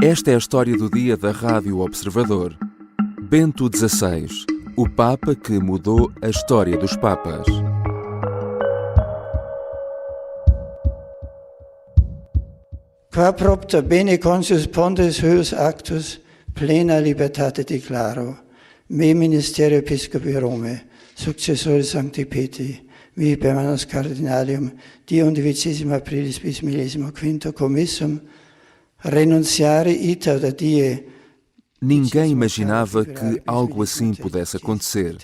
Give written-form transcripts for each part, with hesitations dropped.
Esta é a história do dia da Rádio Observador. Bento XVI, o Papa que mudou a história dos Papas. Qua propter bene consus pontes huius actus, plena libertate declaro, me ministerio episcopi Romae, successore Sancti Petri, vi permanens cardinalium, die 11 aprilis bis 15 commissum, renunciare ita da die. Ninguém imaginava que algo assim pudesse acontecer.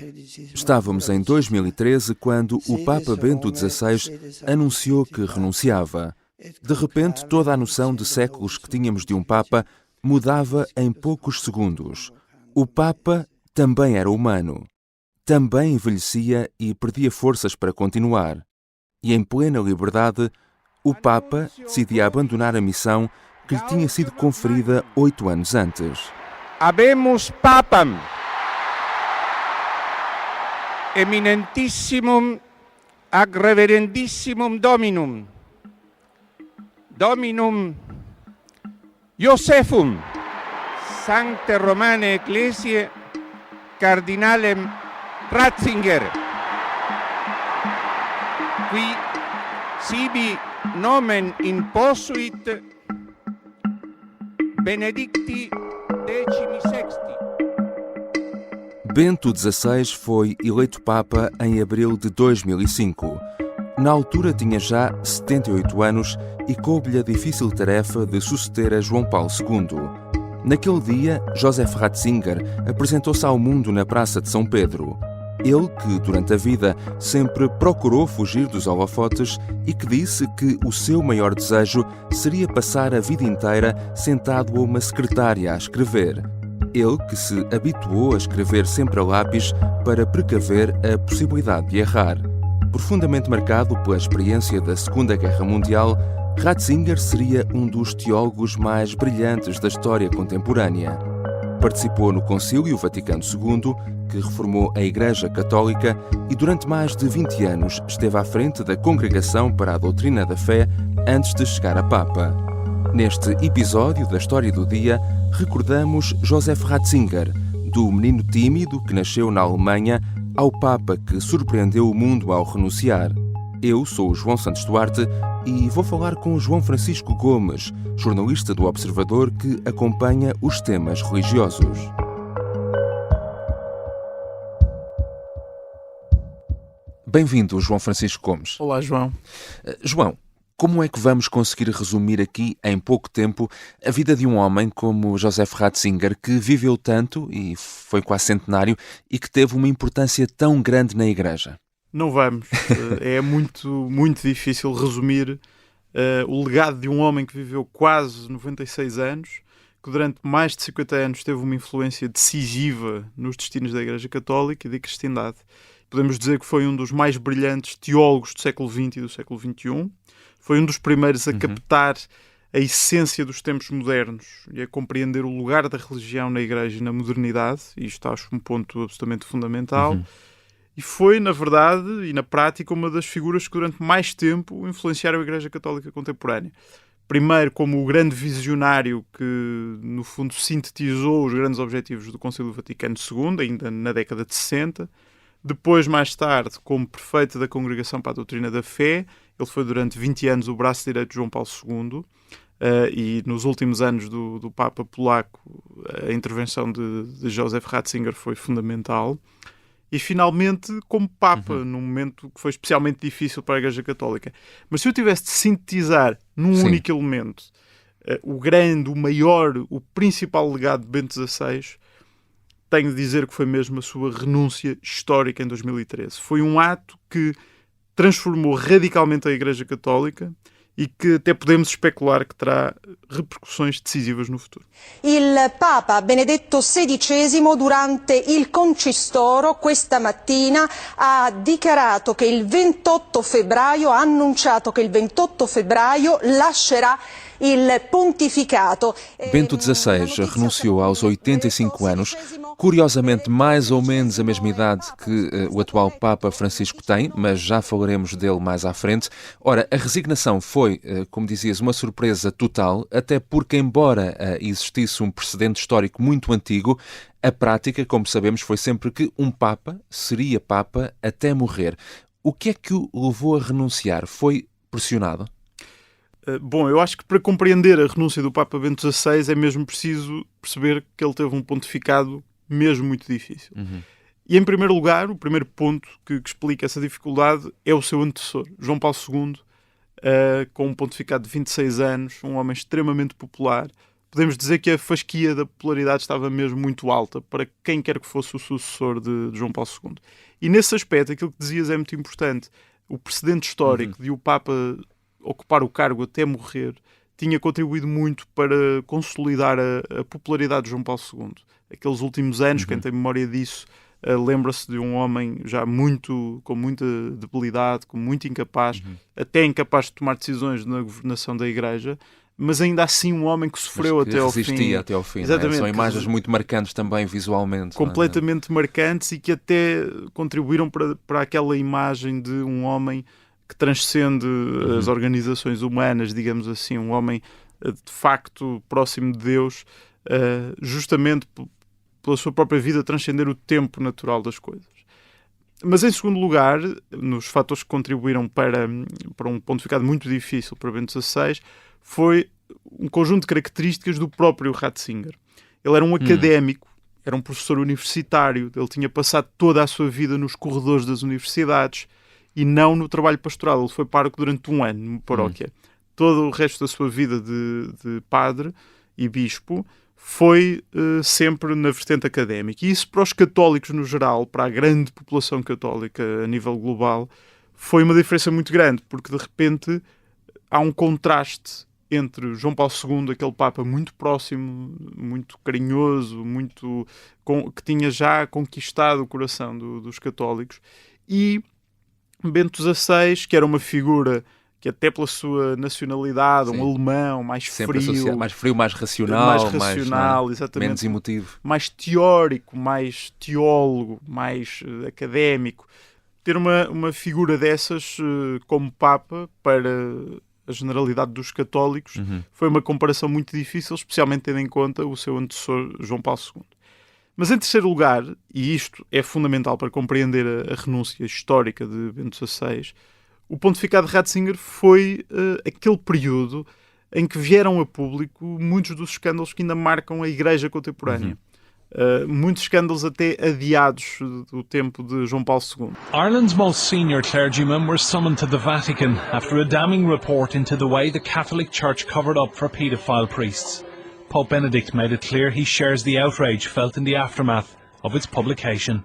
Estávamos em 2013 quando o Papa Bento XVI anunciou que renunciava. De repente, toda a noção de séculos que tínhamos de um Papa mudava em poucos segundos. O Papa também era humano. Também envelhecia e perdia forças para continuar. E em plena liberdade, o Papa decidia abandonar a missão que lhe tinha sido conferida 8 anos antes. Habemus Papam, eminentissimum ac reverendissimum Dominum, Dominum Josephum, Sancte Romane Ecclesiae, Cardinalem Ratzinger, qui sibi nomen imposuit Benedicti XVI. Bento XVI foi eleito Papa em abril de 2005. Na altura tinha já 78 anos e coube-lhe a difícil tarefa de suceder a João Paulo II. Naquele dia, Joseph Ratzinger apresentou-se ao mundo na Praça de São Pedro. Ele que, durante a vida, sempre procurou fugir dos holofotes e que disse que o seu maior desejo seria passar a vida inteira sentado a uma secretária a escrever. Ele que se habituou a escrever sempre a lápis para precaver a possibilidade de errar. Profundamente marcado pela experiência da Segunda Guerra Mundial, Ratzinger seria um dos teólogos mais brilhantes da história contemporânea. Participou no Concílio Vaticano II, que reformou a Igreja Católica e durante mais de 20 anos esteve à frente da Congregação para a Doutrina da Fé antes de chegar a Papa. Neste episódio da História do Dia, recordamos Joseph Ratzinger, do menino tímido que nasceu na Alemanha ao Papa que surpreendeu o mundo ao renunciar. Eu sou o João Santos Duarte e vou falar com o João Francisco Gomes, jornalista do Observador que acompanha os temas religiosos. Bem-vindo, João Francisco Gomes. Olá, João. João, como é que vamos conseguir resumir aqui, em pouco tempo, a vida de um homem como Joseph Ratzinger, que viveu tanto, e foi quase centenário, e que teve uma importância tão grande na Igreja? Não vamos. É muito difícil resumir o legado de um homem que viveu quase 96 anos, que durante mais de 50 anos teve uma influência decisiva nos destinos da Igreja Católica e da cristandade. Podemos dizer que foi um dos mais brilhantes teólogos do século XX e do século XXI. Foi um dos primeiros a captar a essência dos tempos modernos e a compreender o lugar da religião na Igreja e na modernidade. E isto acho um ponto absolutamente fundamental. E foi, na verdade e na prática, uma das figuras que durante mais tempo influenciaram a Igreja Católica contemporânea. Primeiro como o grande visionário que, no fundo, sintetizou os grandes objetivos do Concílio Vaticano II, ainda na década de 60. Depois, mais tarde, como prefeito da Congregação para a Doutrina da Fé. Ele foi durante 20 anos o braço direito de João Paulo II e nos últimos anos do Papa polaco a intervenção de Joseph Ratzinger foi fundamental. E finalmente como Papa, num momento que foi especialmente difícil para a Igreja Católica. Mas se eu tivesse de sintetizar num único elemento o grande, o maior, o principal legado de Bento XVI, tenho de dizer que foi mesmo a sua renúncia histórica em 2013. Foi um ato que transformou radicalmente a Igreja Católica e que até podemos especular que terá repercussões decisivas no futuro. Il Papa Benedetto XVI durante il Concistoro questa mattina ha dichiarato che il 28 febbraio, ha annunciato che il 28 febbraio lascerà il pontificato. Bento XVI renunciou aos 85 anos Curiosamente, mais ou menos a mesma idade que o atual Papa Francisco tem, mas já falaremos dele mais à frente. Ora, a resignação foi, como dizias, uma surpresa total, até porque, embora existisse um precedente histórico muito antigo, a prática, como sabemos, foi sempre que um Papa seria Papa até morrer. O que é que o levou a renunciar? Foi pressionado? Bom, eu acho que para compreender a renúncia do Papa Bento XVI é mesmo preciso perceber que ele teve um pontificado mesmo muito difícil. E, em primeiro lugar, o primeiro ponto que explica essa dificuldade é o seu antecessor, João Paulo II, com um pontificado de 26 anos, um homem extremamente popular. Podemos dizer que a fasquia da popularidade estava mesmo muito alta para quem quer que fosse o sucessor de João Paulo II. E, nesse aspecto, aquilo que dizias é muito importante. O precedente histórico de o Papa ocupar o cargo até morrer tinha contribuído muito para consolidar a popularidade de João Paulo II. Aqueles últimos anos, quem tem memória disso, lembra-se de um homem já com muita debilidade, muito incapaz, até incapaz de tomar decisões na governação da Igreja, mas ainda assim um homem que sofreu até ao fim. Resistia até ao fim. Exatamente. São imagens muito marcantes também visualmente. Completamente marcantes e que até contribuíram para aquela imagem de um homem que transcende as organizações humanas, digamos assim, um homem de facto próximo de Deus, justamente pela sua própria vida transcender o tempo natural das coisas. Mas em segundo lugar, nos fatores que contribuíram para um pontificado muito difícil para Bento XVI, foi um conjunto de características do próprio Ratzinger. Ele era um académico, era um professor universitário, ele tinha passado toda a sua vida nos corredores das universidades e não no trabalho pastoral. Ele foi pároco durante um ano numa paróquia. Todo o resto da sua vida de padre e bispo foi sempre na vertente académica. E isso para os católicos no geral, para a grande população católica a nível global, foi uma diferença muito grande, porque de repente há um contraste entre João Paulo II, aquele Papa muito próximo, muito carinhoso, que tinha já conquistado o coração dos católicos, e Bento XVI, que era uma figura que até pela sua nacionalidade, um alemão mais frio, mais racional, exatamente, menos emotivo, mais teórico, mais teólogo, mais académico. Ter uma figura dessas como Papa para a generalidade dos católicos foi uma comparação muito difícil, especialmente tendo em conta o seu antecessor João Paulo II. Mas em terceiro lugar, e isto é fundamental para compreender a renúncia histórica de Bento XVI, o pontificado de Ratzinger foi aquele período em que vieram a público muitos dos escândalos que ainda marcam a Igreja contemporânea. Muitos escândalos até adiados do tempo de João Paulo II. Ireland's most senior clergymen were summoned to the Vatican after a damning report into the way the Catholic Church covered up for paedophile priests. Pope Benedict made it clear he shares the outrage felt in the aftermath of its publication.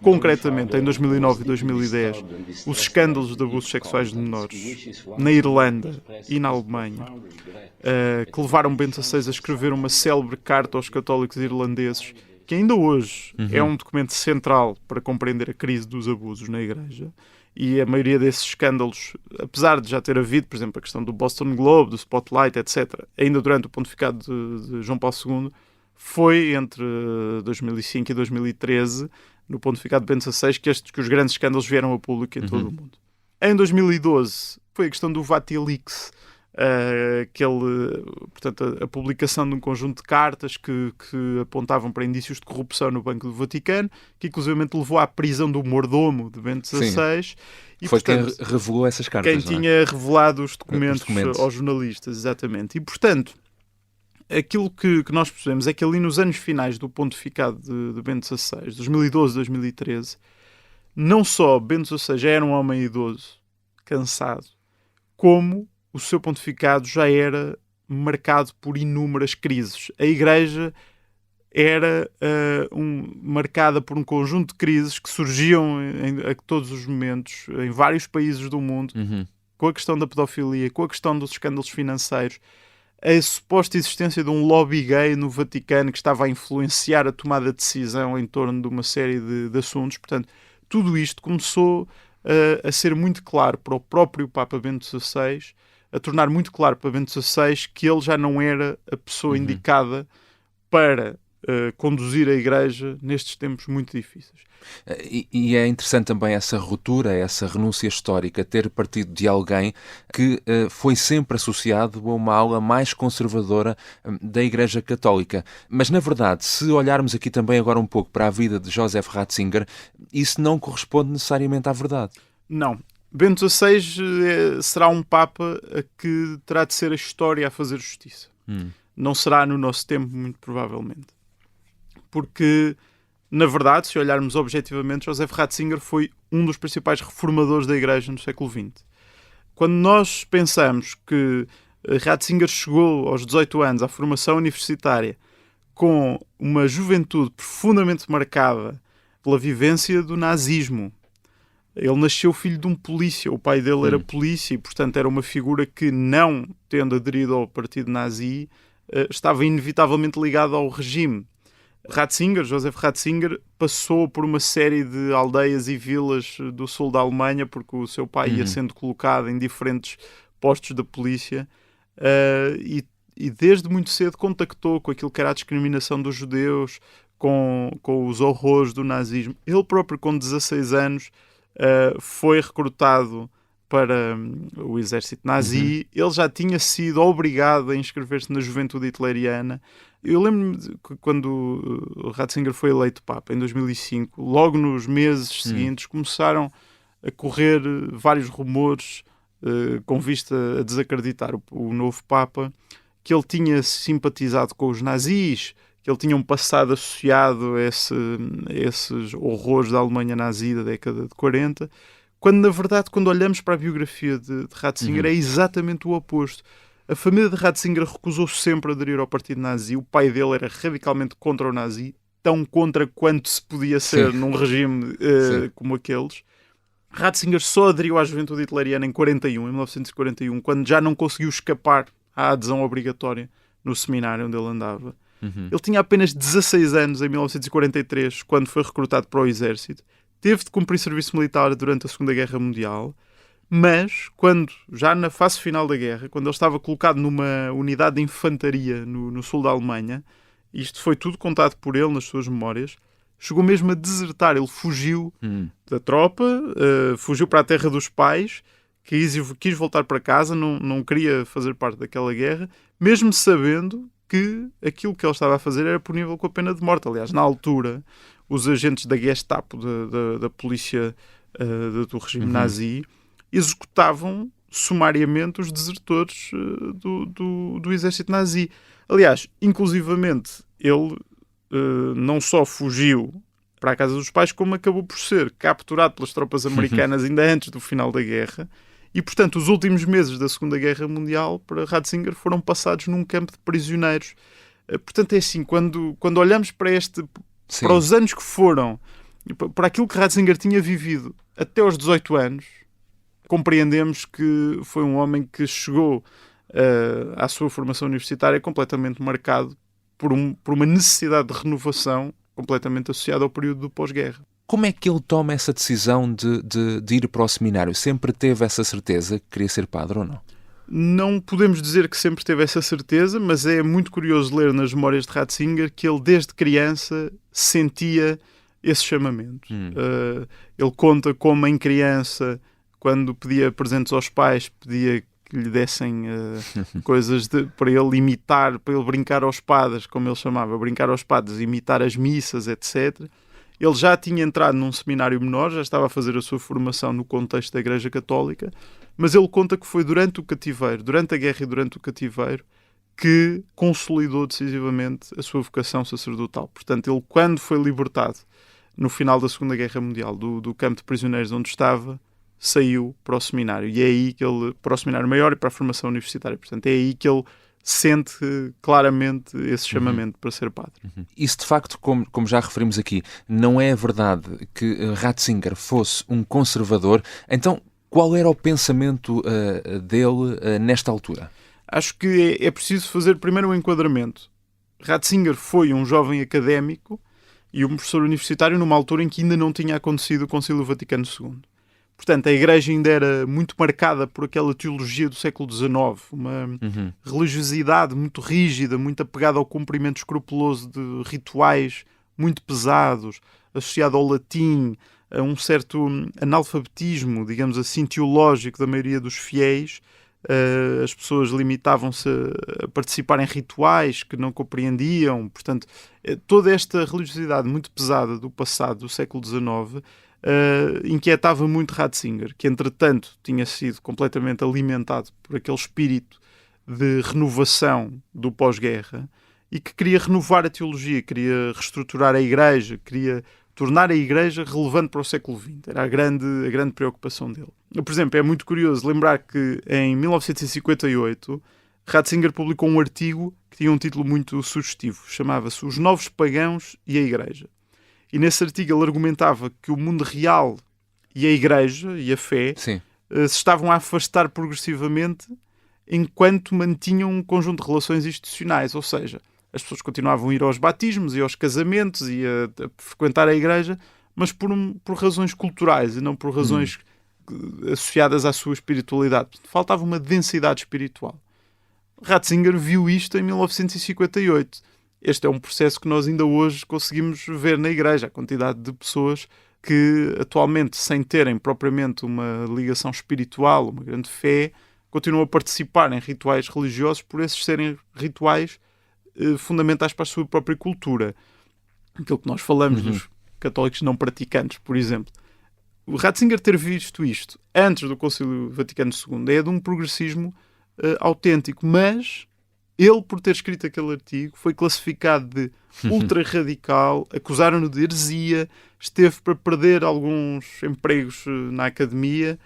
Concretamente, em 2009 e 2010, os escândalos de abusos sexuais de menores na Irlanda e na Alemanha, que levaram Bento XVI a escrever uma célebre carta aos católicos irlandeses, que ainda hoje é um documento central para compreender a crise dos abusos na Igreja. E a maioria desses escândalos, apesar de já ter havido, por exemplo, a questão do Boston Globe, do Spotlight, etc., ainda durante o pontificado de João Paulo II, foi entre 2005 e 2013, no pontificado de Bento XVI, que os grandes escândalos vieram a público em todo o mundo. Em 2012 foi a questão do Vatilix, portanto, a publicação de um conjunto de cartas que apontavam para indícios de corrupção no Banco do Vaticano, que inclusivamente levou à prisão do mordomo de Bento XVI. E, foi portanto, quem revelou essas cartas, quem tinha revelado os documentos aos jornalistas, exatamente. E, portanto, aquilo que nós percebemos é que ali nos anos finais do pontificado de Bento XVI, 2012, 2013, não só Bento XVI já era um homem idoso, cansado, como o seu pontificado já era marcado por inúmeras crises. A Igreja era marcada por um conjunto de crises que surgiam a todos os momentos, em vários países do mundo, com a questão da pedofilia, com a questão dos escândalos financeiros, a suposta existência de um lobby gay no Vaticano que estava a influenciar a tomada de decisão em torno de uma série de assuntos. Portanto, tudo isto começou a ser muito claro para o próprio Papa Bento XVI, a tornar muito claro para Bento XVI que ele já não era a pessoa indicada para conduzir a Igreja nestes tempos muito difíceis. E é interessante também essa ruptura, essa renúncia histórica, ter partido de alguém que foi sempre associado a uma ala mais conservadora da Igreja Católica. Mas, na verdade, se olharmos aqui também agora um pouco para a vida de Joseph Ratzinger, isso não corresponde necessariamente à verdade. Não. Bento XVI será um Papa a que terá de ser a história a fazer justiça. Não será no nosso tempo, muito provavelmente. Porque, na verdade, se olharmos objetivamente, Joseph Ratzinger foi um dos principais reformadores da Igreja no século XX. Quando nós pensamos que Ratzinger chegou aos 18 anos à formação universitária com uma juventude profundamente marcada pela vivência do nazismo, ele nasceu filho de um polícia, o pai dele era polícia e, portanto, era uma figura que, não tendo aderido ao partido nazi, estava inevitavelmente ligado ao regime. Joseph Ratzinger, passou por uma série de aldeias e vilas do sul da Alemanha, porque o seu pai ia sendo colocado em diferentes postos da polícia, e desde muito cedo contactou com aquilo que era a discriminação dos judeus, com os horrores do nazismo. Ele próprio, com 16 anos, foi recrutado para o exército nazi. Ele já tinha sido obrigado a inscrever-se na juventude hitleriana. Eu lembro-me de quando Ratzinger foi eleito Papa, em 2005, logo nos meses seguintes, começaram a correr vários rumores com vista a desacreditar o novo Papa, que ele tinha simpatizado com os nazis, que ele tinha um passado associado a esses horrores da Alemanha nazi da década de 40, quando, na verdade, quando olhamos para a biografia de Ratzinger, é exatamente o oposto. A família de Ratzinger recusou sempre aderir ao partido nazi. O pai dele era radicalmente contra o nazi, tão contra quanto se podia ser num regime como aqueles. Ratzinger só aderiu à juventude hitleriana em 1941, quando já não conseguiu escapar à adesão obrigatória no seminário onde ele andava. Ele tinha apenas 16 anos em 1943, quando foi recrutado para o exército. Teve de cumprir serviço militar durante a Segunda Guerra Mundial, mas quando, já na fase final da guerra, quando ele estava colocado numa unidade de infantaria no sul da Alemanha, isto foi tudo contado por ele nas suas memórias, chegou mesmo a desertar. Ele fugiu da tropa, fugiu para a terra dos pais, quis voltar para casa, não queria fazer parte daquela guerra, mesmo sabendo que aquilo que ele estava a fazer era punível com a pena de morte. Aliás, na altura, os agentes da Gestapo, da polícia do regime nazi, executavam sumariamente os desertores do exército nazi. Aliás, inclusivamente, ele não só fugiu para a casa dos pais, como acabou por ser capturado pelas tropas americanas ainda antes do final da guerra. E, portanto, os últimos meses da Segunda Guerra Mundial para Ratzinger foram passados num campo de prisioneiros. Portanto, é assim, quando olhamos para para os anos que foram, para aquilo que Ratzinger tinha vivido até aos 18 anos, compreendemos que foi um homem que chegou à sua formação universitária completamente marcado por uma necessidade de renovação completamente associada ao período do pós-guerra. Como é que ele toma essa decisão de ir para o seminário? Sempre teve essa certeza que queria ser padre ou não? Não podemos dizer que sempre teve essa certeza, mas é muito curioso ler nas memórias de Ratzinger que ele, desde criança, sentia esse chamamento. Ele conta como, em criança, quando pedia presentes aos pais, pedia que lhe dessem coisas para ele imitar, para ele brincar aos padres, como ele chamava, brincar aos padres, imitar as missas, etc. Ele já tinha entrado num seminário menor, já estava a fazer a sua formação no contexto da Igreja Católica, mas ele conta que foi durante o cativeiro, durante a guerra e durante o cativeiro, que consolidou decisivamente a sua vocação sacerdotal. Portanto, ele, quando foi libertado no final da Segunda Guerra Mundial do campo de prisioneiros onde estava, saiu para o seminário. E é aí que ele, para o seminário maior e para a formação universitária. Portanto, é aí que ele sente claramente esse chamamento para ser padre. Isso, de facto, como já referimos aqui, não é verdade que Ratzinger fosse um conservador. Então, qual era o pensamento dele nesta altura? Acho que é preciso fazer primeiro um enquadramento. Ratzinger foi um jovem académico e um professor universitário numa altura em que ainda não tinha acontecido o Concílio Vaticano II. Portanto, a Igreja ainda era muito marcada por aquela teologia do século XIX, uma religiosidade muito rígida, muito apegada ao cumprimento escrupuloso de rituais muito pesados, associado ao latim, a um certo analfabetismo, digamos assim, teológico da maioria dos fiéis. As pessoas limitavam-se a participar em rituais que não compreendiam. Portanto, toda esta religiosidade muito pesada do passado, do século XIX, inquietava muito Ratzinger, que entretanto tinha sido completamente alimentado por aquele espírito de renovação do pós-guerra e que queria renovar a teologia, queria reestruturar a Igreja, queria tornar a Igreja relevante para o século XX. Era a grande preocupação dele. Por exemplo, é muito curioso lembrar que em 1958 Ratzinger publicou um artigo que tinha um título muito sugestivo, chamava-se Os Novos Pagãos e a Igreja. E nesse artigo ele argumentava que o mundo real e a Igreja e a fé se estavam a afastar progressivamente enquanto mantinham um conjunto de relações institucionais, ou seja, as pessoas continuavam a ir aos batismos e aos casamentos e a frequentar a Igreja, mas por razões culturais e não por razões associadas à sua espiritualidade. Faltava uma densidade espiritual. Ratzinger viu isto em 1958. Este é um processo que nós ainda hoje conseguimos ver na Igreja. A quantidade de pessoas que atualmente, sem terem propriamente uma ligação espiritual, uma grande fé, continuam a participar em rituais religiosos por esses serem rituais fundamentais para a sua própria cultura. Aquilo que nós falamos dos católicos não praticantes, por exemplo. O Ratzinger ter visto isto antes do Concílio Vaticano II é de um progressismo autêntico, mas ele, por ter escrito aquele artigo, foi classificado de ultra-radical, acusaram-no de heresia, esteve para perder alguns empregos na academia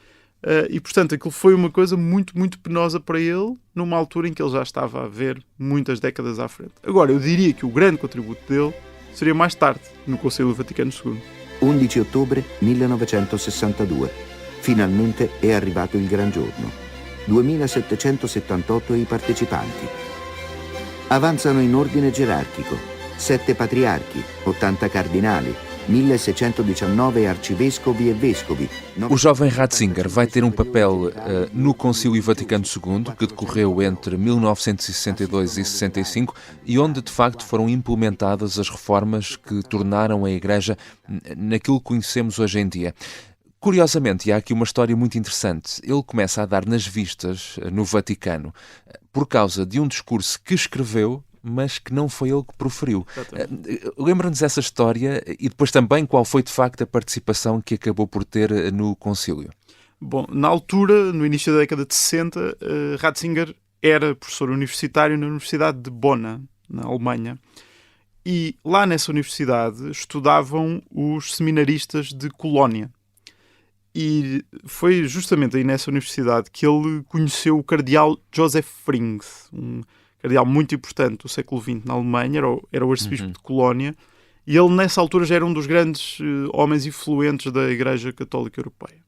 e, portanto, aquilo foi uma coisa muito, muito penosa para ele, numa altura em que ele já estava a ver muitas décadas à frente. Agora, eu diria que o grande contributo dele seria mais tarde, no Concílio Vaticano II. 11 ottobre 1962. Finalmente è arrivato il gran giorno. 2778 i partecipanti. Avanzano in ordine gerarchico. 7 patriarchi, 80 cardinali, 1619 arcivescovi e vescovi. O jovem Ratzinger vai ter um papel no Concílio Vaticano II, que decorreu entre 1962 e 65, e onde de facto foram implementadas as reformas que tornaram a Igreja naquilo que conhecemos hoje em dia. Curiosamente, e há aqui uma história muito interessante, ele começa a dar nas vistas no Vaticano por causa de um discurso que escreveu, mas que não foi ele que proferiu. Lembra-nos essa história e depois também qual foi de facto a participação que acabou por ter no concílio? Bom, na altura, no início da década de 60, Ratzinger era professor universitário na Universidade de Bona, na Alemanha, e lá nessa universidade estudavam os seminaristas de Colónia. E foi justamente aí nessa universidade que ele conheceu o cardeal Joseph Frings, um cardeal muito importante do século XX na Alemanha, era o arcebispo de Colónia, e ele nessa altura já era um dos grandes homens influentes da Igreja Católica Europeia.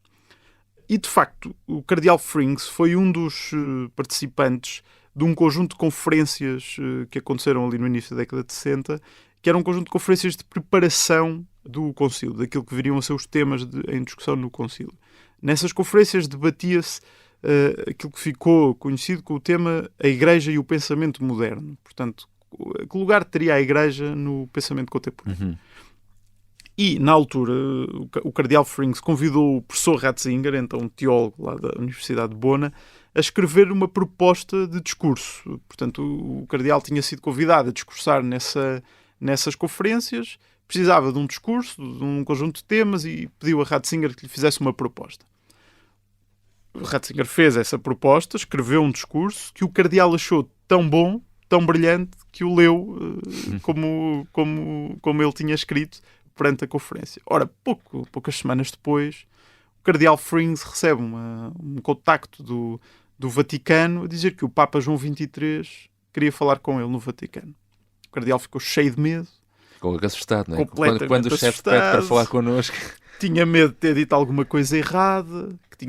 E de facto, o cardeal Frings foi um dos participantes de um conjunto de conferências que aconteceram ali no início da década de 60, que era um conjunto de conferências de preparação do concílio, daquilo que viriam a ser os temas em discussão no concílio. Nessas conferências debatia-se aquilo que ficou conhecido com o tema A Igreja e o Pensamento Moderno. Portanto, que lugar teria a Igreja no pensamento contemporâneo? E, na altura, o cardeal Frings convidou o professor Ratzinger, então teólogo lá da Universidade de Bona, a escrever uma proposta de discurso. Portanto, o cardeal tinha sido convidado a discursar nessas conferências, precisava de um discurso, de um conjunto de temas e pediu a Ratzinger que lhe fizesse uma proposta. Ratzinger fez essa proposta, escreveu um discurso que o cardeal achou tão bom, tão brilhante, que o leu como ele tinha escrito perante a conferência. Ora, poucas semanas depois, o cardeal Frings recebe um contacto do Vaticano a dizer que o Papa João XXIII queria falar com ele no Vaticano. O cardeal ficou cheio de medo. Ficou assustado, não é? Completamente quando o chefe pede para falar connosco. Tinha medo de ter dito alguma coisa errada, que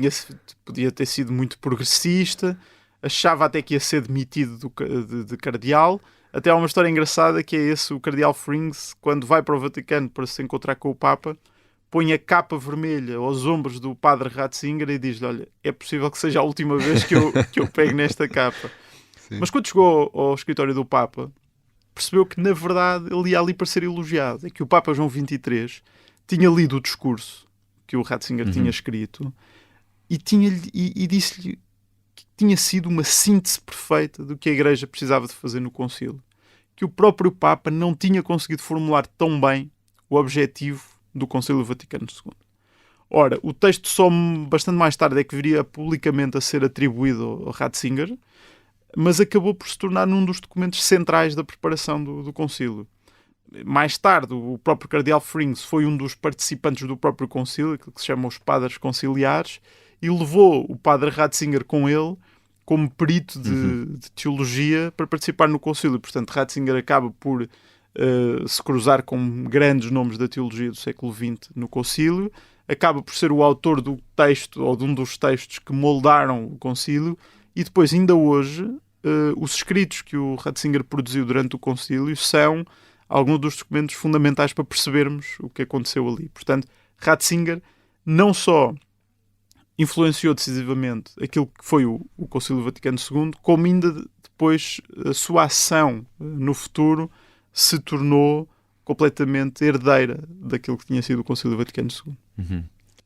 podia ter sido muito progressista, achava até que ia ser demitido de cardeal. Até há uma história engraçada que é o cardeal Frings, quando vai para o Vaticano para se encontrar com o Papa, põe a capa vermelha aos ombros do padre Ratzinger e diz-lhe: olha, é possível que seja a última vez que eu pegue nesta capa. Sim. Mas quando chegou ao escritório do Papa, percebeu que, na verdade, ele ia ali para ser elogiado. É que o Papa João XXIII tinha lido o discurso que o Ratzinger tinha escrito e disse-lhe que tinha sido uma síntese perfeita do que a Igreja precisava de fazer no concílio. Que o próprio Papa não tinha conseguido formular tão bem o objetivo do Concílio Vaticano II. Ora, o texto só bastante mais tarde é que viria publicamente a ser atribuído ao Ratzinger, mas acabou por se tornar um dos documentos centrais da preparação do concílio. Mais tarde, o próprio Cardeal Frings foi um dos participantes do próprio concílio, que se chama os Padres Conciliares, e levou o padre Ratzinger com ele como perito de teologia para participar no concílio. Portanto, Ratzinger acaba por se cruzar com grandes nomes da teologia do século XX no concílio, acaba por ser o autor do texto, ou de um dos textos que moldaram o concílio, e depois, ainda hoje, os escritos que o Ratzinger produziu durante o concílio são alguns dos documentos fundamentais para percebermos o que aconteceu ali. Portanto, Ratzinger não só influenciou decisivamente aquilo que foi o Concílio Vaticano II, como ainda depois a sua ação no futuro se tornou completamente herdeira daquilo que tinha sido o Concílio Vaticano II.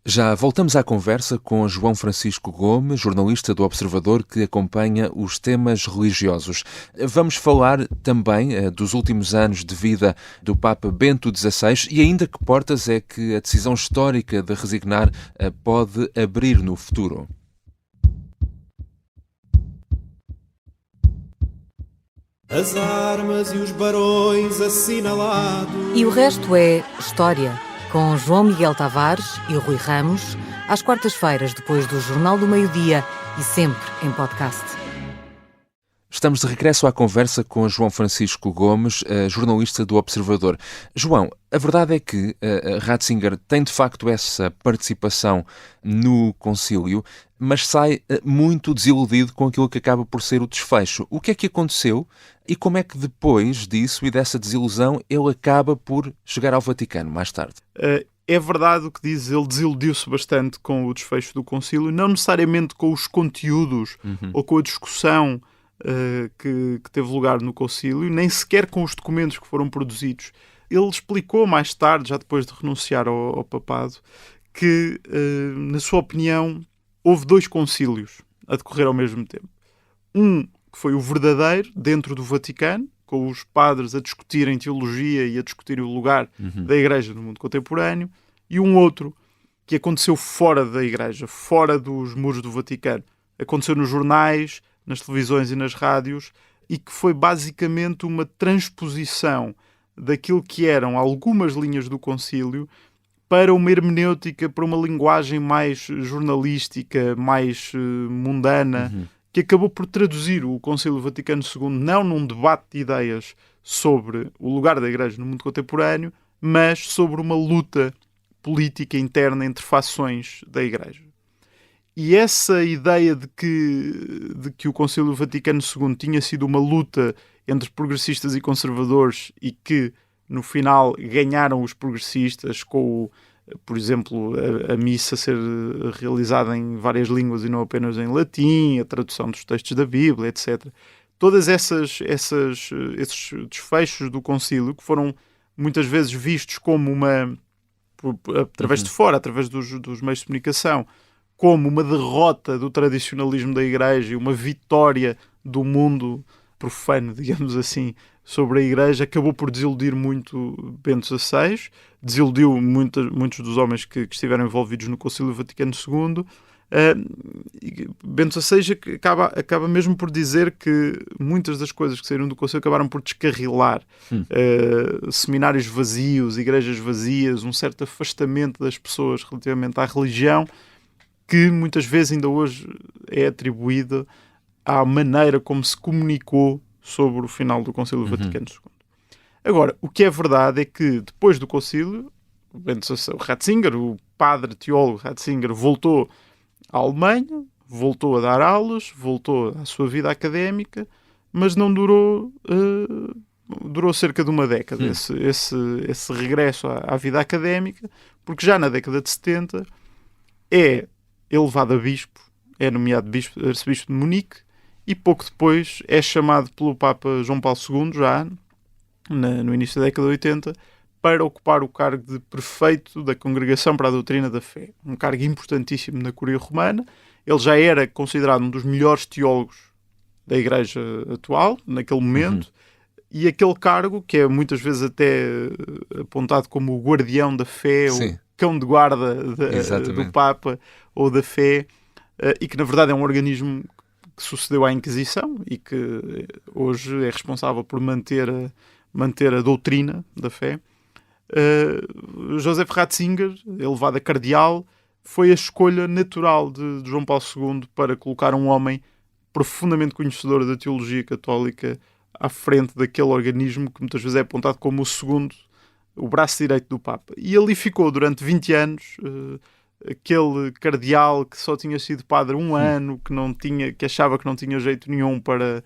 Já voltamos à conversa com João Francisco Gomes, jornalista do Observador que acompanha os temas religiosos. Vamos falar também dos últimos anos de vida do Papa Bento XVI e ainda que portas é que a decisão histórica de resignar pode abrir no futuro. As armas e os barões assinalados. E o resto é história. Com João Miguel Tavares e Rui Ramos, às quartas-feiras, depois do Jornal do Meio-Dia e sempre em podcast. Estamos de regresso à conversa com João Francisco Gomes, jornalista do Observador. João, a verdade é que Ratzinger tem de facto essa participação no concílio, mas sai muito desiludido com aquilo que acaba por ser o desfecho. O que é que aconteceu e como é que depois disso e dessa desilusão ele acaba por chegar ao Vaticano mais tarde? É verdade o que diz, ele desiludiu-se bastante com o desfecho do concílio, não necessariamente com os conteúdos ou com a discussão que teve lugar no concílio, nem sequer com os documentos que foram produzidos. Ele explicou mais tarde, já depois de renunciar ao papado, que, na sua opinião, houve 2 concílios a decorrer ao mesmo tempo. Um que foi o verdadeiro, dentro do Vaticano, com os padres a discutirem teologia e a discutirem o lugar da Igreja no mundo contemporâneo, e um outro que aconteceu fora da Igreja, fora dos muros do Vaticano. Aconteceu nos jornais, nas televisões e nas rádios, e que foi basicamente uma transposição daquilo que eram algumas linhas do concílio para uma hermenêutica, para uma linguagem mais jornalística, mais mundana, que acabou por traduzir o Concílio Vaticano II não num debate de ideias sobre o lugar da Igreja no mundo contemporâneo, mas sobre uma luta política interna entre fações da Igreja. E essa ideia de que o Concílio Vaticano II tinha sido uma luta entre progressistas e conservadores e que, no final, ganharam os progressistas com, por exemplo, a missa ser realizada em várias línguas e não apenas em latim, a tradução dos textos da Bíblia, etc. Todas esses desfechos do concílio, que foram muitas vezes vistos como através de fora, através dos meios de comunicação, como uma derrota do tradicionalismo da Igreja e uma vitória do mundo profano, digamos assim, sobre a Igreja, acabou por desiludir muito Bento XVI, desiludiu muitos dos homens que estiveram envolvidos no Concílio Vaticano II. Bento XVI acaba mesmo por dizer que muitas das coisas que saíram do Concílio acabaram por descarrilar. Seminários vazios, igrejas vazias, um certo afastamento das pessoas relativamente à religião, que muitas vezes ainda hoje é atribuída à maneira como se comunicou sobre o final do Concílio Vaticano II. Agora, o que é verdade é que depois do concílio, o Ratzinger, o padre teólogo Ratzinger, voltou à Alemanha, voltou a dar aulas, voltou à sua vida académica, mas não durou durou cerca de uma década, esse regresso à vida académica, porque já na década de 70 é elevado a bispo, é nomeado arcebispo de Munique, e pouco depois é chamado pelo Papa João Paulo II, já no início da década de 80, para ocupar o cargo de prefeito da Congregação para a Doutrina da Fé. Um cargo importantíssimo na Curia Romana. Ele já era considerado um dos melhores teólogos da Igreja atual, naquele momento, e aquele cargo, que é muitas vezes até apontado como o guardião da fé, Sim. o cão de guarda do Papa ou da fé, e que na verdade é um organismo que sucedeu à Inquisição e que hoje é responsável por manter a doutrina da fé. Joseph Ratzinger, elevado a cardeal, foi a escolha natural de João Paulo II para colocar um homem profundamente conhecedor da teologia católica à frente daquele organismo que muitas vezes é apontado como o braço direito do Papa. E ali ficou durante 20 anos, aquele cardeal que só tinha sido padre um ano, que achava que não tinha jeito nenhum para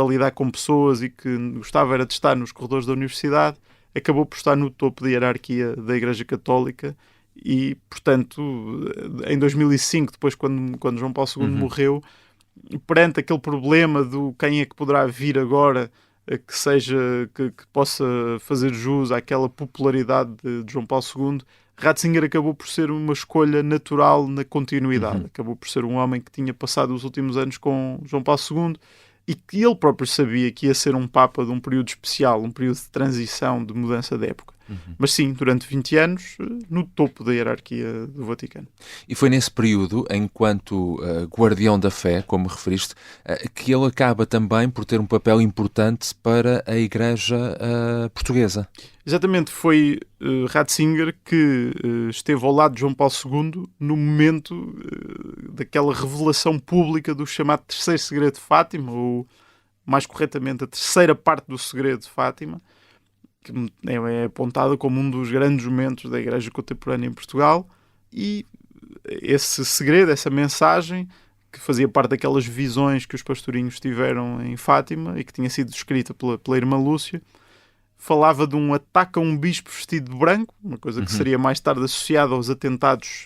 lidar com pessoas e que gostava era de estar nos corredores da universidade, acabou por estar no topo da hierarquia da Igreja Católica e, portanto, em 2005, depois quando João Paulo II morreu, perante aquele problema do quem é que poderá vir agora que possa fazer jus àquela popularidade de João Paulo II, Ratzinger acabou por ser uma escolha natural na continuidade. Acabou por ser um homem que tinha passado os últimos anos com João Paulo II e que ele próprio sabia que ia ser um Papa de um período especial, um período de transição, de mudança de época. Mas sim, durante 20 anos, no topo da hierarquia do Vaticano. E foi nesse período, enquanto guardião da fé, como referiste, que ele acaba também por ter um papel importante para a Igreja portuguesa. Exatamente, foi Ratzinger que esteve ao lado de João Paulo II no momento daquela revelação pública do chamado Terceiro Segredo de Fátima, ou mais corretamente a terceira parte do Segredo de Fátima, que é apontada como um dos grandes momentos da Igreja contemporânea em Portugal, e esse segredo, essa mensagem, que fazia parte daquelas visões que os pastorinhos tiveram em Fátima e que tinha sido descrita pela irmã Lúcia, falava de um ataque a um bispo vestido de branco, uma coisa que seria mais tarde associada aos atentados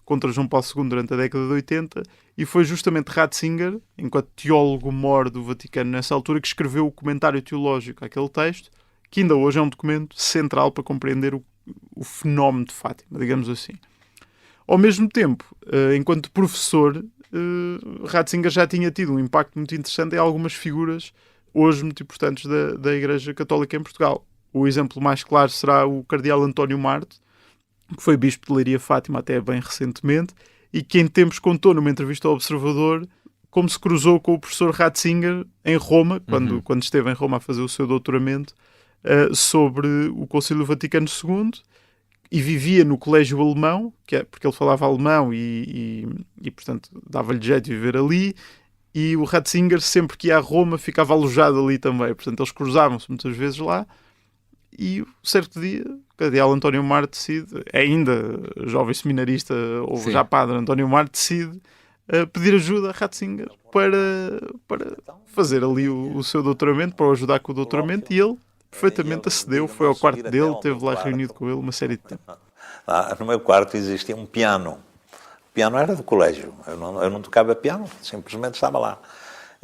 contra João Paulo II durante a década de 80, e foi justamente Ratzinger, enquanto teólogo-mor do Vaticano nessa altura, que escreveu o comentário teológico àquele texto, que ainda hoje é um documento central para compreender o fenómeno de Fátima, digamos assim. Ao mesmo tempo, enquanto professor, Ratzinger já tinha tido um impacto muito interessante em algumas figuras hoje muito importantes da Igreja Católica em Portugal. O exemplo mais claro será o cardeal António Marte, que foi bispo de Leiria Fátima até bem recentemente, e que em tempos contou numa entrevista ao Observador como se cruzou com o professor Ratzinger em Roma, quando esteve em Roma a fazer o seu doutoramento, sobre o Concílio Vaticano II, e vivia no colégio alemão, porque ele falava alemão e portanto, dava-lhe jeito de viver ali, e o Ratzinger, sempre que ia a Roma, ficava alojado ali também. Portanto, eles cruzavam-se muitas vezes lá, e certo dia, o cardeal António Marte decide, ainda jovem seminarista, ou já padre António Marte, decide pedir ajuda a Ratzinger para fazer ali o seu doutoramento, para o ajudar com o doutoramento, e ele perfeitamente acedeu, foi ao quarto dele, esteve lá reunido com ele uma série de tempo. No meu quarto existia um piano. O piano era do colégio. Eu não tocava piano, simplesmente estava lá.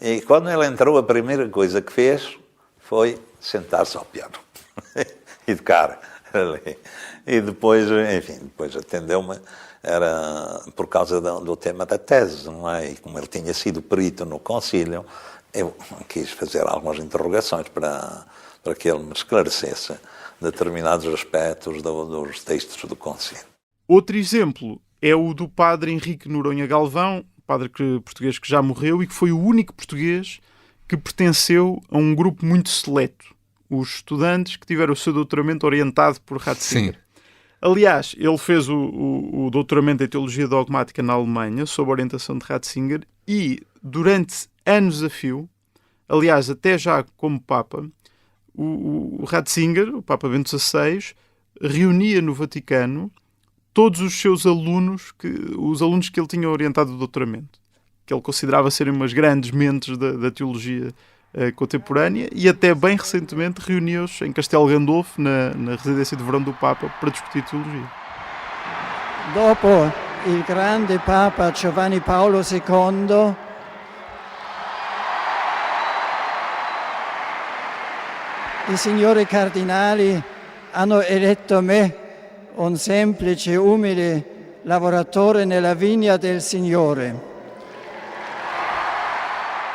E quando ele entrou, a primeira coisa que fez foi sentar-se ao piano e tocar ali. E depois, enfim, depois atendeu-me, era por causa do tema da tese, não é? E como ele tinha sido perito no concílio, eu quis fazer algumas interrogações para que ele me esclarecesse determinados aspectos dos textos do concílio. Outro exemplo é o do padre Henrique Noronha Galvão, padre português que já morreu e que foi o único português que pertenceu a um grupo muito seleto, os estudantes que tiveram o seu doutoramento orientado por Ratzinger. Sim. Aliás, ele fez o doutoramento em Teologia Dogmática na Alemanha, sob a orientação de Ratzinger, e durante anos a fio, aliás, até já como Papa, o Ratzinger, o Papa Bento XVI, reunia no Vaticano todos os seus alunos, os alunos que ele tinha orientado o doutoramento, que ele considerava serem umas grandes mentes da teologia contemporânea, e até bem recentemente reuniu-se em Castelo Gandolfo, na residência de verão do Papa, para discutir teologia. Dopo il grande Papa Giovanni Paolo II, i signori cardinali hanno eletto me, un semplice, umile lavoratore nella vigna del Signore.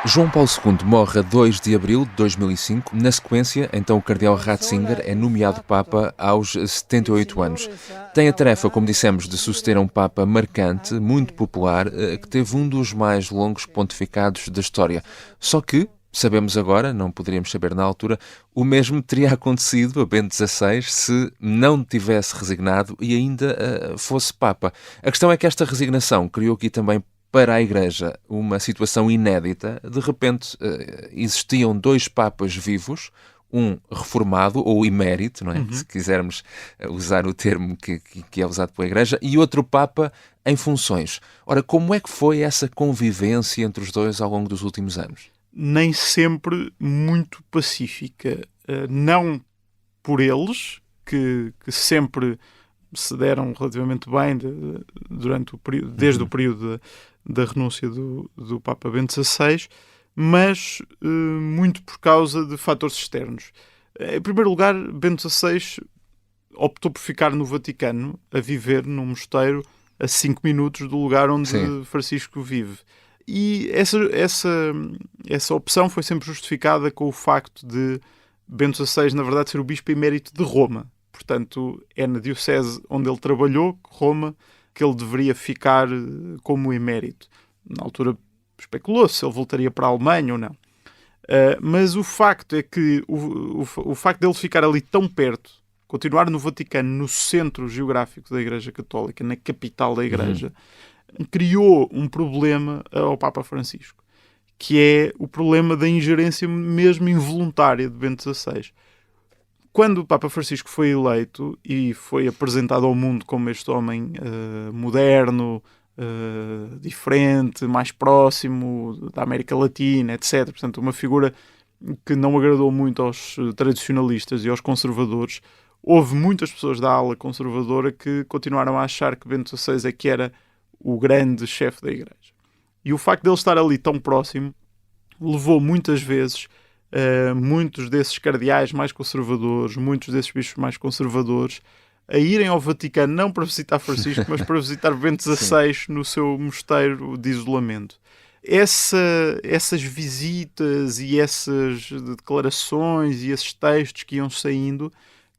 João Paulo II morre a 2 de abril de 2005. Na sequência, então o cardeal Ratzinger é nomeado Papa aos 78 anos. Tem a tarefa, como dissemos, de suceder a um Papa marcante, muito popular, que teve um dos mais longos pontificados da história. Só que, sabemos agora, não poderíamos saber na altura, o mesmo teria acontecido a Bento XVI se não tivesse resignado e ainda fosse Papa. A questão é que esta resignação criou aqui também para a Igreja uma situação inédita. De repente existiam 2 papas vivos, um reformado ou emérito, não é? Se quisermos usar o termo que é usado pela Igreja, e outro papa em funções. Ora, como é que foi essa convivência entre os dois ao longo dos últimos anos? Nem sempre muito pacífica. Não por eles, que sempre se deram relativamente bem durante o período, desde o período da renúncia do Papa Bento XVI, mas muito por causa de fatores externos. Em primeiro lugar, Bento XVI optou por ficar no Vaticano, a viver num mosteiro a 5 minutos do lugar onde Francisco vive. E essa opção foi sempre justificada com o facto de Bento XVI, na verdade, ser o bispo emérito de Roma. Portanto, é na diocese onde ele trabalhou, Roma, que ele deveria ficar como emérito. Na altura especulou-se se ele voltaria para a Alemanha ou não. Mas o facto é que o facto de ele ficar ali tão perto, continuar no Vaticano, no centro geográfico da Igreja Católica, na capital da Igreja, criou um problema ao Papa Francisco, que é o problema da ingerência mesmo involuntária de Bento XVI. Quando o Papa Francisco foi eleito e foi apresentado ao mundo como este homem moderno, diferente, mais próximo da América Latina, etc., portanto uma figura que não agradou muito aos tradicionalistas e aos conservadores, houve muitas pessoas da ala conservadora que continuaram a achar que Bento XVI é que era o grande chefe da Igreja. E o facto de ele estar ali tão próximo levou muitas vezes muitos desses cardeais mais conservadores, muitos desses bispos mais conservadores, a irem ao Vaticano não para visitar Francisco, mas para visitar Bento XVI no seu mosteiro de isolamento. Essas visitas e essas declarações e esses textos que iam saindo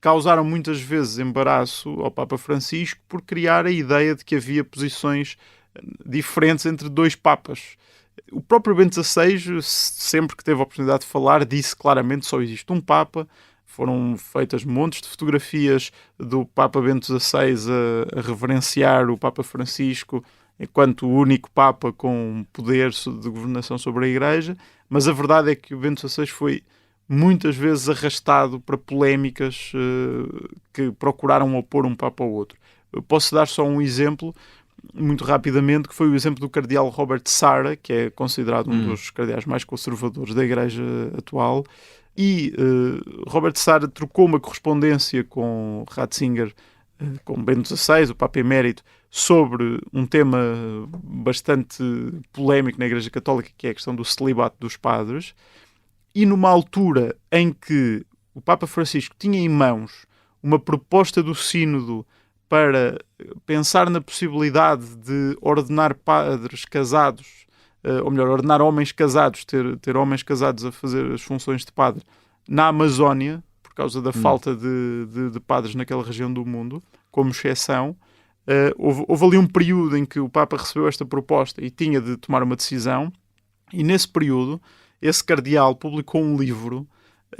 causaram muitas vezes embaraço ao Papa Francisco por criar a ideia de que havia posições diferentes entre 2 papas. O próprio Bento XVI, sempre que teve a oportunidade de falar, disse claramente que só existe um Papa. Foram feitas montes de fotografias do Papa Bento XVI a reverenciar o Papa Francisco enquanto o único Papa com poder de governação sobre a Igreja, mas a verdade é que o Bento XVI foi muitas vezes arrastado para polémicas que procuraram opor um Papa ao outro. Eu posso dar só um exemplo, muito rapidamente, que foi o exemplo do cardeal Robert Sarah, que é considerado um dos cardeais mais conservadores da Igreja atual, e Robert Sarah trocou uma correspondência com Ratzinger, com Bento XVI, o Papa Emérito, sobre um tema bastante polémico na Igreja Católica, que é a questão do celibato dos padres, e numa altura em que o Papa Francisco tinha em mãos uma proposta do Sínodo para pensar na possibilidade de ordenar padres casados, ou melhor, ordenar homens casados, ter homens casados a fazer as funções de padre na Amazónia, por causa da falta de padres naquela região do mundo, como exceção. Houve ali um período em que o Papa recebeu esta proposta e tinha de tomar uma decisão, e nesse período esse cardeal publicou um livro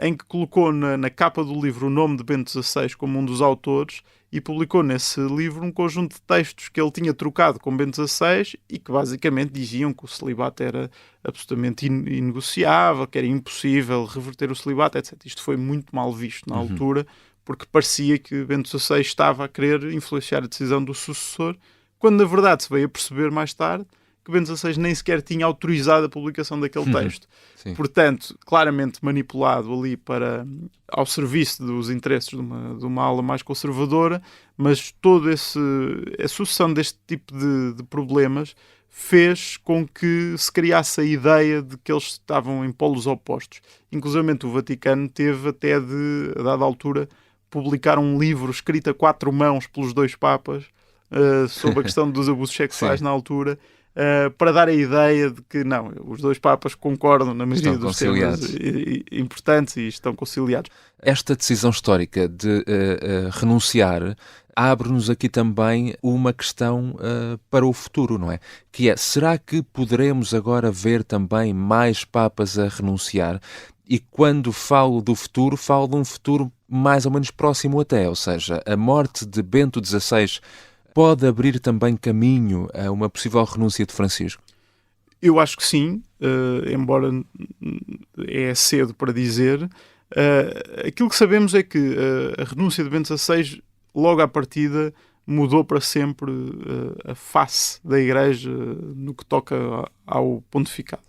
em que colocou na capa do livro o nome de Bento XVI como um dos autores, e publicou nesse livro um conjunto de textos que ele tinha trocado com Bento XVI e que basicamente diziam que o celibato era absolutamente inegociável, que era impossível reverter o celibato, etc. Isto foi muito mal visto na altura, porque parecia que Bento XVI estava a querer influenciar a decisão do sucessor, quando na verdade se veio a perceber mais tarde que Bento XVI nem sequer tinha autorizado a publicação daquele texto. Sim. Portanto, claramente manipulado ali ao serviço dos interesses de uma ala mais conservadora, mas toda a sucessão deste tipo de problemas fez com que se criasse a ideia de que eles estavam em polos opostos. Inclusive o Vaticano teve até a dada altura, publicar um livro escrito a 4 mãos pelos 2 papas sobre a questão dos abusos sexuais na altura, para dar a ideia de que não, os 2 papas concordam na maioria dos temas importantes e estão conciliados. Esta decisão histórica de renunciar abre-nos aqui também uma questão para o futuro, não é? Que é, será que poderemos agora ver também mais papas a renunciar? E quando falo do futuro, falo de um futuro mais ou menos próximo até, ou seja, a morte de Bento XVI pode abrir também caminho a uma possível renúncia de Francisco? Eu acho que sim, embora é cedo para dizer. Aquilo que sabemos é que a renúncia de Bento XVI, logo à partida, mudou para sempre a face da Igreja no que toca ao pontificado.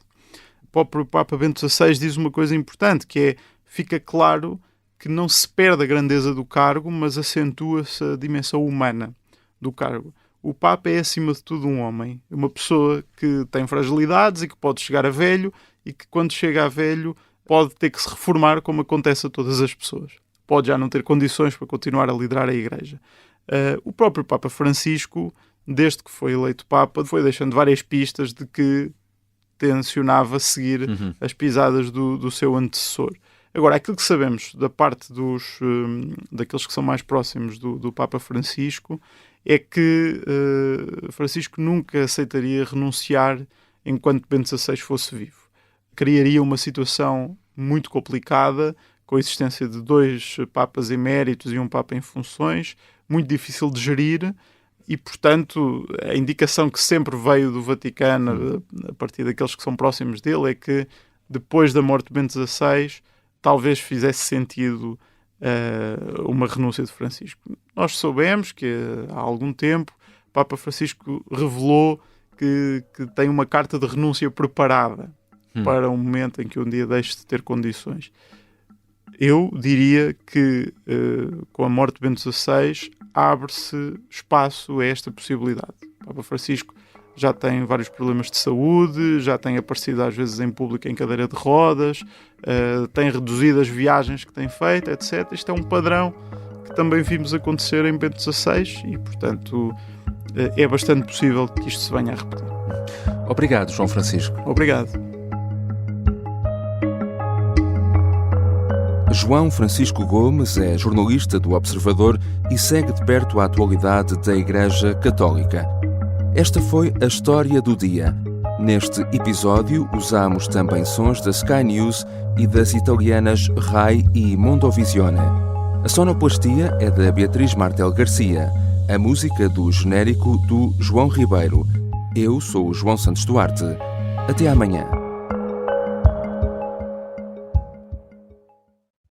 O próprio Papa Bento XVI diz uma coisa importante, que é, fica claro que não se perde a grandeza do cargo, mas acentua-se a dimensão humana do cargo. O Papa é, acima de tudo, um homem, uma pessoa que tem fragilidades e que pode chegar a velho e que, quando chega a velho, pode ter que se reformar, como acontece a todas as pessoas. Pode já não ter condições para continuar a liderar a Igreja. O próprio Papa Francisco, desde que foi eleito Papa, foi deixando várias pistas de que tencionava seguir as pisadas do seu antecessor. Agora, aquilo que sabemos da parte daqueles que são mais próximos do Papa Francisco é que Francisco nunca aceitaria renunciar enquanto Bento XVI fosse vivo. Criaria uma situação muito complicada, com a existência de 2 papas eméritos e um papa em funções, muito difícil de gerir, e, portanto, a indicação que sempre veio do Vaticano, a partir daqueles que são próximos dele, é que depois da morte de Bento XVI, talvez fizesse sentido uma renúncia de Francisco. Nós soubemos que há algum tempo o Papa Francisco revelou que tem uma carta de renúncia preparada para um momento em que um dia deixe de ter condições. Eu diria que com a morte de Bento XVI abre-se espaço a esta possibilidade. O Papa Francisco já tem vários problemas de saúde, já tem aparecido às vezes em público em cadeira de rodas, tem reduzido as viagens que tem feito, etc. Isto é um padrão que também vimos acontecer em Bento XVI e, portanto, é bastante possível que isto se venha a repetir. Obrigado, João Francisco. Obrigado. João Francisco Gomes é jornalista do Observador e segue de perto a atualidade da Igreja Católica. Esta foi a história do dia. Neste episódio, usamos também sons da Sky News e das italianas Rai e Mondovisione. A sonoplastia é da Beatriz Martel Garcia. A música do genérico do João Ribeiro. Eu sou o João Santos Duarte. Até amanhã.